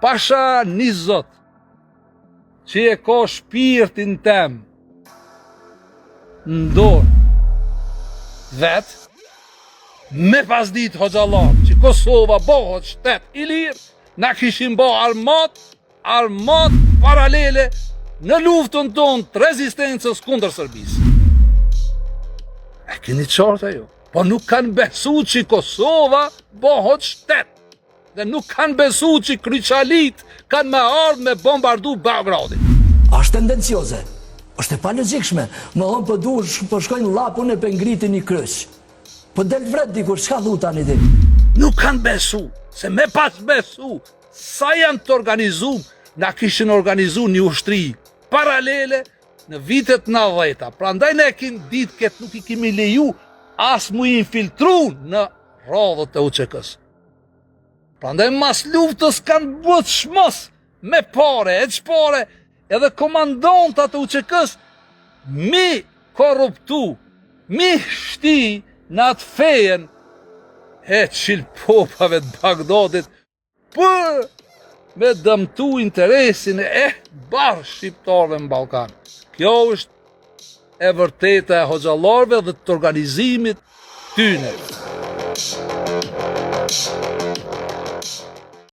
pasha një zot që e ka shpirtin tem në dorë vetë, me pas ditë hoxhallar që Kosova bëhet shtet i lirë, na kishim bë armat paralele në luftën tonë të rezistencës kundër Serbisë. E keni qartë ajo? Po nuk kanë besu që Kosova bëhet shtet. Dhe nuk kanë besu që kryqalit kanë me ardhë me bombardu Beogradin. Ashtë tendencioze, është e pa logjikshme, më thonë për duhet për shkojnë lapun e për ngritin një kryq. Për del vret dikur, çka thu tani ti? Nuk kanë besu, se me pas besu, sa janë të organizu, na kishin organizu një ushtri paralele në vitet 90-ta. Pra ndaj ne kim ditë këtë nuk i kimi leju as mu infiltru në radhët e UÇK-s. Pra ndaj mas luftës kanë bët shmos me pare, e qpare, edhe komandantat e UÇK-s mi korruptu, mi shti në atë fejen e qilpopave të Bagdadit për me dëmtu interesin e barë shqiptarve në Ballkan. Kjo është e vërteta e hoxhallarëve dhe të organizimit tyne.